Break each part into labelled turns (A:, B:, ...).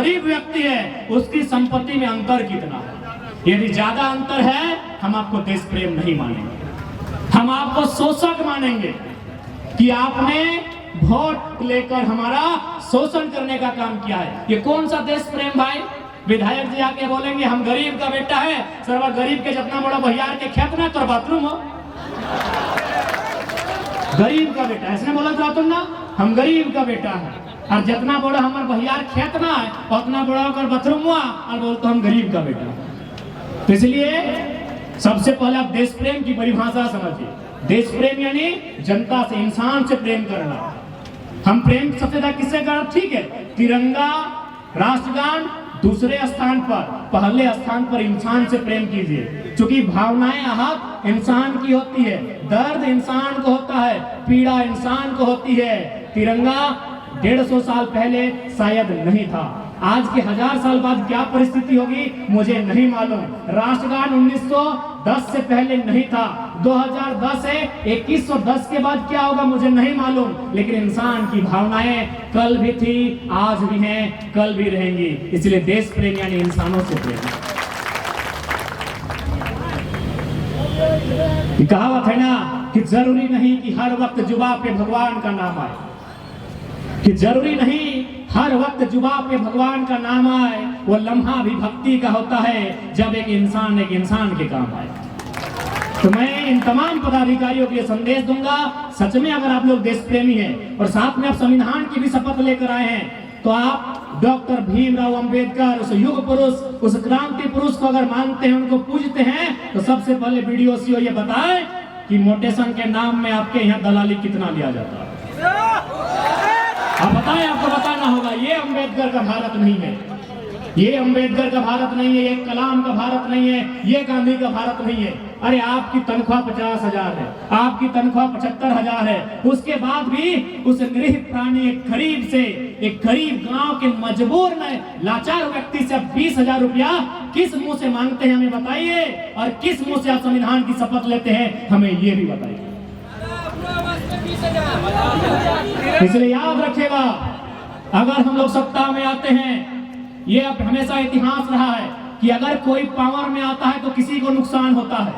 A: गरीब व्यक्ति है उसकी संपत्ति में अंतर कितना है। यदि ज्यादा अंतर है हम आपको देश प्रेम नहीं मानेंगे, हम आपको शोषक मानेंगे कि आपने वोट लेकर हमारा शोषण करने का काम किया है। ये कौन सा देश प्रेम भाई। विधायक जी आके बोलेंगे हम गरीब का बेटा है, सर्वा गरीब के जितना बड़ा भैयार के खेत ना तो बाथरूम हो, गरीब का बेटा ऐसे बोला था तुम ना, हम गरीब का बेटा है और जितना बड़ा हमारे भैयार खेत ना है उतना बड़ा होकर बाथरूम हुआ और बोलते हम गरीब का बेटा है। तो इसलिए सबसे पहले आप देश प्रेम की परिभाषा समझिए। देश प्रेम यानी जनता से, इंसान से प्रेम करना। हम प्रेम सबसे ज्यादा किससे करना, ठीक है, तिरंगा राष्ट्रगान दूसरे स्थान पर, पहले स्थान पर इंसान से प्रेम कीजिए, क्योंकि भावनाएं आहत इंसान की होती है, दर्द इंसान को होता है, पीड़ा इंसान को होती है। तिरंगा 150 साल पहले शायद नहीं था, आज के 1000 साल बाद क्या परिस्थिति होगी मुझे नहीं मालूम। राष्ट्रगान 1910 से पहले नहीं था, 2010 है, 2110 के बाद क्या होगा मुझे नहीं मालूम, लेकिन इंसान की भावनाएं कल भी थी, आज भी हैं, कल भी रहेंगी। इसलिए देश प्रेम यानी इंसानों से प्रेम। कहावत है ना कि जरूरी नहीं कि हर वक्त जुबान पे भगवान का नाम आए, कि जरूरी नहीं हर वक्त जुबान पे भगवान का नाम आए, वो लम्हा भी भक्ति का होता है जब एक इंसान के काम आए। तो मैं इन तमाम पदाधिकारियों के लिए संदेश दूंगा, सच में अगर आप लोग देश प्रेमी हैं और साथ में आप संविधान की भी शपथ लेकर आए हैं, तो आप डॉक्टर भीमराव अंबेडकर, उस युग पुरुष, उस क्रांति पुरुष को अगर मानते हैं, उनको पूजते हैं, तो सबसे पहले बीडीओ ये बताएं कि मोटेशन के नाम में आपके यहाँ दलाली कितना लिया जाता है। आप बताएं, आपको बताना होगा। ये अंबेडकर का भारत नहीं है, ये अंबेडकर का भारत नहीं है, ये कलाम का भारत नहीं है, ये गांधी का भारत नहीं है। अरे आपकी तनख्वाह 50,000 है, आपकी तनख्वाह 75,000 है, उसके बाद भी उस गरीब प्राणी, एक गरीब गांव के मजबूर लाचार व्यक्ति से 20,000 रुपया किस मुंह से मांगते हैं हमें बताइए, और किस मुंह से आप संविधान की शपथ लेते हैं हमें ये भी बताइए। इसलिए याद रखिएगा, अगर हम लोग सत्ता में आते हैं, ये अब हमेशा इतिहास रहा है कि अगर कोई पावर में आता है तो किसी को नुकसान होता है,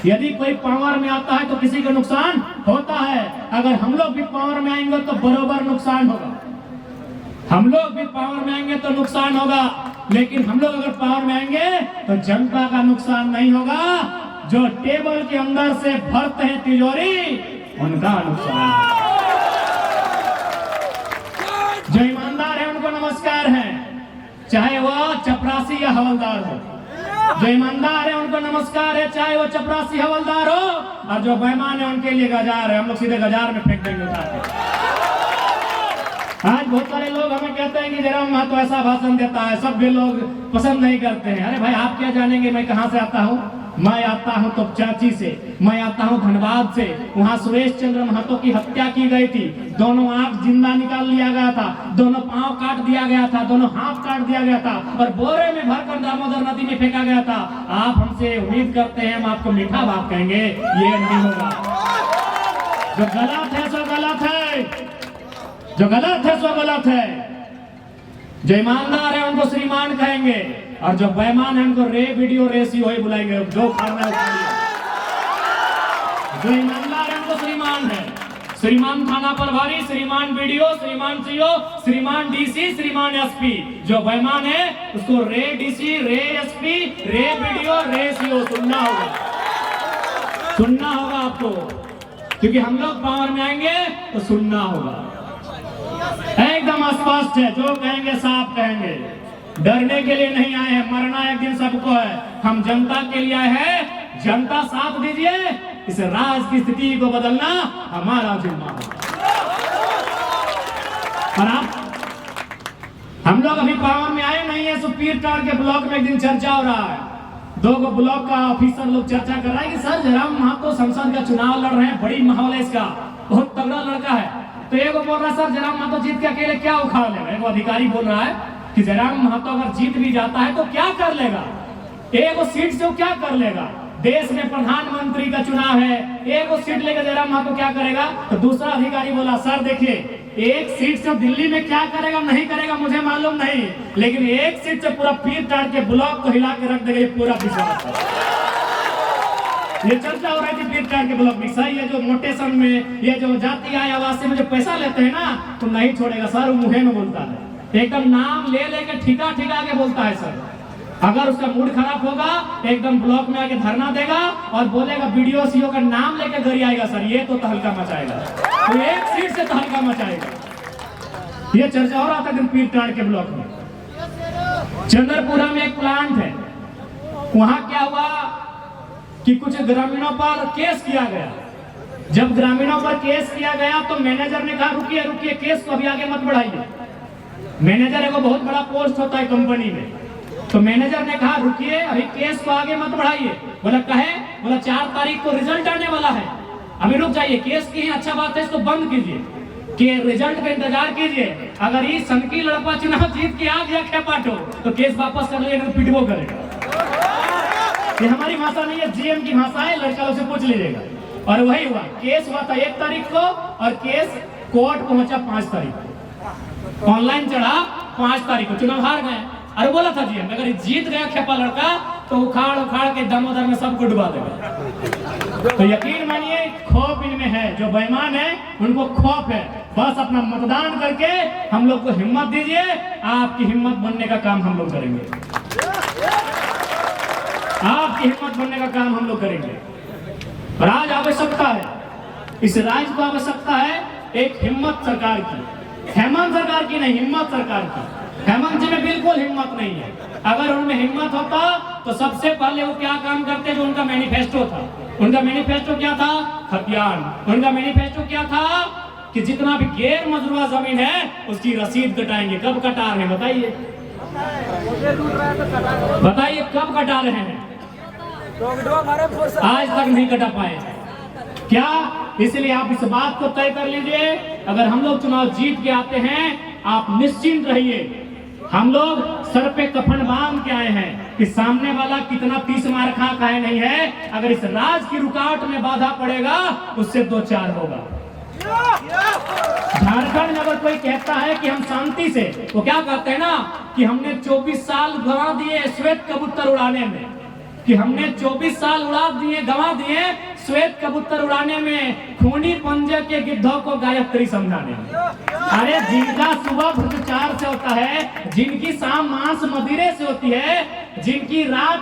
A: यदि कोई पावर में आता है तो किसी को नुकसान होता है। अगर हम लोग भी पावर में आएंगे तो बरोबर नुकसान होगा, हम लोग भी पावर में आएंगे तो नुकसान होगा, लेकिन हम लोग अगर पावर में आएंगे तो जनता का नुकसान नहीं होगा। जो टेबल के अंदर से भरते हैं तिजोरी, उनका नुकसान। जो ईमानदार है उनको नमस्कार है, चाहे वह चपरासी या हवलदार हो। जो ईमानदार है उनको नमस्कार है, चाहे वो चपरासी हवलदार हो, और जो बेईमान है उनके लिए गजार है, हम लोग सीधे गजार में फेंक देंगे उठा के। आज बहुत सारे लोग हमें कहते हैं कि जयराम महतो ऐसा भाषण देता है, सब भी लोग पसंद नहीं करते हैं। अरे भाई आप क्या जानेंगे मैं कहां से आता हूं। मैं आता हूं तो चाची से, मैं आता हूं धनबाद से, वहां सुरेश चंद्र महतो की हत्या की गई थी, दोनों आंख जिंदा निकाल लिया गया था, दोनों पांव काट दिया गया था, दोनों हाथ काट दिया गया था और बोरे में भरकर दामोदर नदी में फेंका गया था। आप हमसे उम्मीद करते हैं हम आपको मीठा बात कहेंगे, ये नहीं होगा। जो गलत है सो गलत है, जो गलत है सो गलत है। जो ईमानदार है उनको श्रीमान कहेंगे, और जो बेईमान है उनको रे वीडियो रेसियो ही बुलाएंगे, जो खाना है। जो ईमानदार है उनको श्रीमान है, श्रीमान थाना प्रभारी, श्रीमान वीडियो, श्रीमान सीओ, श्रीमान डीसी, श्रीमान एसपी। जो बेईमान है उसको रे डीसी, रे एसपी, रे वीडियो, रे सीओ सुनना होगा, सुनना होगा आपको, क्योंकि हम लोग पावर में आएंगे तो सुनना होगा। एकदम स्पष्ट है, जो कहेंगे साफ कहेंगे, डरने के लिए नहीं आए हैं, मरना एक दिन सबको है। हम जनता के लिए आए हैं, जनता साथ दीजिए, इस राज की स्थिति को बदलना हमारा जिम्मा है। और हम लोग अभी पावर में आए नहीं है, सुपीर टार के ब्लॉक में एक दिन चर्चा हो रहा है, 2 ब्लॉक का ऑफिसर लोग चर्चा कर रहा है कि सर जयराम महतो संसद का चुनाव लड़ रहे हैं, बड़ी माहौल है इसका, बहुत तगड़ा लड़का है। तो एक बोल रहा है सर जयराम महतो जीत के अकेले क्या उखाड़ लेगा। एक अधिकारी बोल रहा है कि जयराम महतो अगर जीत भी जाता है तो क्या कर लेगा, एक सीट से वो क्या कर लेगा, देश में प्रधानमंत्री का चुनाव है, एक सीट लेकर जयराम महतो क्या करेगा। तो दूसरा अधिकारी बोला सर देखिए एक सीट से दिल्ली में क्या करेगा नहीं करेगा मुझे मालूम नहीं, लेकिन एक सीट से पूरा पीर ताड़ के ब्लॉक को हिला के रख देगा ये पूरा विश्वास। ये चर्चा हो रही थी पीर ताड़ के ब्लॉक में, सही है, जो मोटेशन में ये जो जाति आय आवास में जो पैसा लेते हैं ना तो नहीं छोड़ेगा सर, वो मुंह में बोलता है, एकदम नाम ले लेके ठिका ठिका के बोलता है सर। अगर उसका मूड खराब होगा एकदम ब्लॉक में आके धरना देगा और बोलेगा वीडियो सीओ का नाम लेके घर आएगा सर, ये तो तहलका मचाएगा, तो एक सीट से तहलका मचाएगा। ये चर्चा हो रहा था पीर ताड़ के ब्लॉक में। चंद्रपुरा में एक प्लांट है, वहां क्या हुआ कि कुछ ग्रामीणों पर केस किया गया। जब ग्रामीणों पर केस किया गया तो मैनेजर ने कहा रुकिए रुकिए, केस को अभी आगे मत बढ़ाइए। मैनेजर एक बहुत बड़ा पोस्ट होता है कंपनी में, तो मैनेजर ने कहा रुकिए अभी केस को आगे मत बढ़ाइए। बोला कहे, बोला 4 तारीख को रिजल्ट आने वाला है, अभी रुक जाइए, केस की अच्छा बात है इसको बंद कीजिए, कि रिजल्ट का इंतजार कीजिए। अगर ये सनकी लड़का चुनाव जीत के आ गया खेपाटो तो केस वापस कर लेगा, पिटबो करेगा। ये हमारी भाषा नहीं है, जीएम की भाषा है, लड़का लोग से पूछ लीजिएगा। और वही हुआ, केस हुआ था 1 तारीख को और केस कोर्ट पहुंचा 5 तारीख को, ऑनलाइन चढ़ा 5 तारीख को, चुनाव हार गए। अरे बोला था जीएम अगर जीत गया खेपा लड़का तो उखाड़ उखाड़ के दामोदर में सबको डुबा देगा। तो यकीन मानिए खौफ इनमें है, जो बेईमान है उनको खौफ है। बस अपना मतदान करके हम लोग को हिम्मत दीजिए, आपकी हिम्मत बनने का काम हम लोग करेंगे, आपकी हिम्मत बनने का काम हम लोग करेंगे। और आज आवश्यकता है, इस राज्य को आवश्यकता है एक हिम्मत सरकार की, हेमंत सरकार की नहीं, हिम्मत सरकार की। हेमंत जी में बिल्कुल हिम्मत नहीं है, अगर उनमें हिम्मत होता तो सबसे पहले वो क्या काम करते, जो उनका मैनिफेस्टो था। उनका मैनिफेस्टो क्या था? खतियान। उनका मैनिफेस्टो क्या था कि जितना भी गैर मजरूआ जमीन है उसकी रसीद कटाएंगे। कब कटा रहे हैं बताइए, बताइए कब कटा रहे हैं? आज तक नहीं कटा पाए। क्या? इसलिए आप इस बात को तय कर लीजिए, अगर हम लोग चुनाव जीत के आते हैं आप निश्चिंत रहिए, हम लोग सर पे कफन बांध के आए हैं कि सामने वाला कितना 30 मार खा है नहीं है, अगर इस राज की रुकावट में बाधा पड़ेगा उससे 2-4 होगा। झारखंड में अगर कोई कहता है कि हम शांति से, वो क्या कहते हैं ना कि हमने 24 साल गंवा दिए श्वेत कबूतर उड़ाने में, कि हमने 24 साल गंवा दिए श्वेत कबूतर उड़ाने में, खूनी पंजे के गिद्धों को गायत्री समझाने में। अरे जिनका सुबह भ्रष्टाचार से होता है, जिनकी शाम मांस मदिरे से होती है, जिनकी रात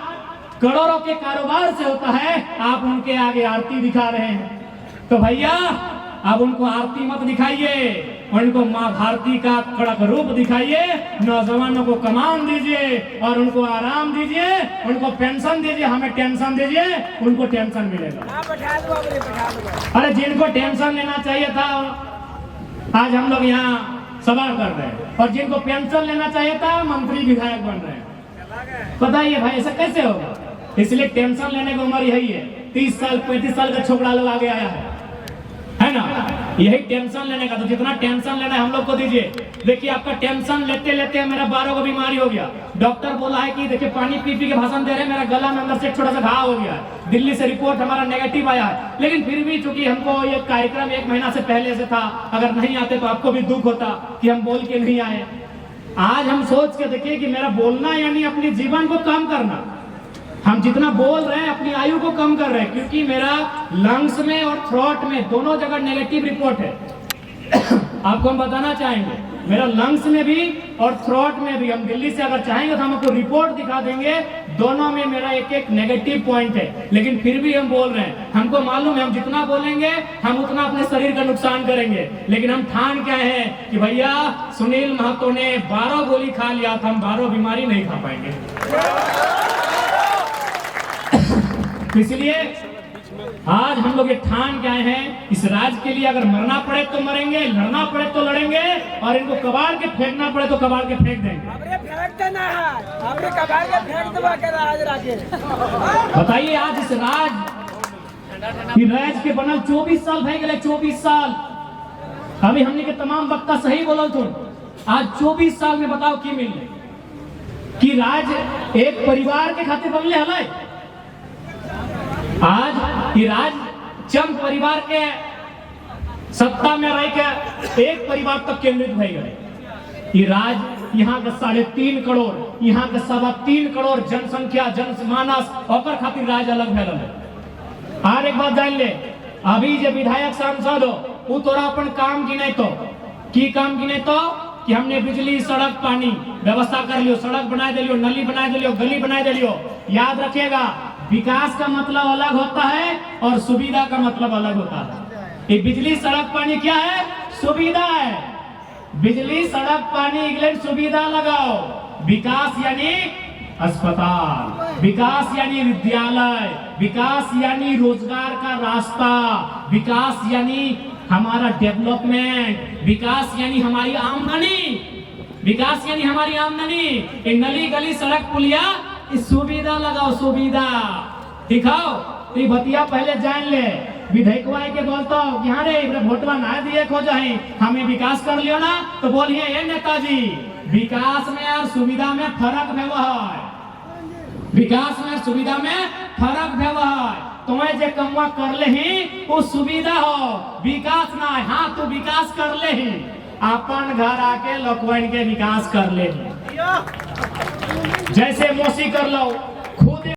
A: करोड़ों के कारोबार से होता है, आप उनके आगे आरती दिखा रहे हैं। तो भैया अब उनको आरती मत दिखाइए, उनको माँ भारती का कड़क रूप दिखाइए, नौजवानों को कमान दीजिए और उनको आराम दीजिए, उनको पेंशन दीजिए, हमें टेंशन दीजिए, उनको टेंशन मिलेगा। अरे जिनको टेंशन लेना चाहिए था आज हम लोग यहाँ सवाल कर रहे हैं, और जिनको पेंशन लेना चाहिए था मंत्री विधायक बन रहे हैं। बताइए भाई ऐसा कैसे होगा? इसलिए टेंशन लेने की उम्र यही है, 30 साल 35 साल का छोकरा लोग आगे आया है ना, यही टेंशन लेने का। तो जितना टेंशन लेना है हम लोग को दीजिए। देखिए आपका टेंशन लेते लेते मेरा 12 को बीमारी हो गया, डॉक्टर बोला है कि देखिए पानी पी पी के भाषण दे रहे हैं, मेरा गला में अंदर से एक छोटा सा घाव हो गया है, दिल्ली से रिपोर्ट हमारा नेगेटिव आया है, लेकिन फिर भी चूंकि हमको ये कार्यक्रम 1 महीना से पहले से था, अगर नहीं आते तो आपको भी दुख होता कि हम बोल के नहीं आए। आज हम सोच के देखिए कि मेरा बोलना यानी अपने जीवन को कम करना, हम जितना बोल रहे हैं अपनी आयु को कम कर रहे हैं, क्योंकि मेरा लंग्स में और थ्रोट में दोनों जगह नेगेटिव रिपोर्ट है। आपको हम बताना चाहेंगे मेरा लंग्स में भी और थ्रोट में भी, हम दिल्ली से अगर चाहेंगे तो हम आपको रिपोर्ट दिखा देंगे, दोनों में मेरा एक नेगेटिव पॉइंट है, लेकिन फिर भी हम बोल रहे हैं। हमको मालूम है हम जितना बोलेंगे हम उतना अपने शरीर का नुकसान करेंगे, लेकिन हम ठान क्या है कि भैया सुनील महतो ने 12 गोली खा लिया था, हम 12 बीमारी नहीं खा पाएंगे। इसलिए आज हम लोग ये ठान के आए हैं, इस राज्य के लिए अगर मरना पड़े तो मरेंगे, लड़ना पड़े तो लड़ेंगे, और इनको कबाड़ के फेंकना पड़े तो कबाड़ के फेंक देंगे। बताइए आज इस राज्य के बनल 24 साल भय गए, 24 साल। अभी हमने के तमाम वक्ता सही बोलल तुम, आज 24 साल में बताओ की मिल कि राज्य एक परिवार के खातिर बनले हले। आज ये राज चंद परिवार के सत्ता में रह के एक परिवार तक केंद्रित भई गए। ये राज यहाँ के 3.5 करोड़, यहाँ के 3.25 करोड़ जनसंख्या जनमानस ओकर खातिर राज अलग भैल है। और एक बात जान ले, अभी जो विधायक सांसद हो वो तोरा अपन काम गिने तो की काम गिने तो कि हमने बिजली सड़क पानी व्यवस्था कर लियो, सड़क बना दिलियो, नली बना दिलियो, गली बना दिलियो। याद रखिएगा, विकास का मतलब अलग होता है और सुविधा का मतलब अलग होता है। ये बिजली सड़क पानी क्या है? सुविधा है। बिजली सड़क पानी इंग्लैंड सुविधा लगाओ। विकास यानी अस्पताल, विकास यानी विद्यालय, विकास यानी रोजगार का रास्ता, विकास यानी हमारा डेवलपमेंट, विकास यानी हमारी आमदनी, विकास यानी हमारी आमदनी। ये नली गली सड़क पुलिया इस सुविधा लगाओ, सुविधा दिखाओ। तो ये बतिया पहले जान ले। विधेयकवा के बोलता हूँ यहाँ रे वोटवा ना दिए खो जाए, हमें विकास कर लियो ना, तो बोलिए ये नेताजी विकास में और सुविधा में फर्क है, विकास में सुविधा में फर्क है। तुम्हें जो कमवा कर ले ही वो सुविधा हो, विकास ना है। हाँ तू विकास कर ले ही, अपन घर आके लोकवन के विकास कर ले, जैसे मोसी कर लो।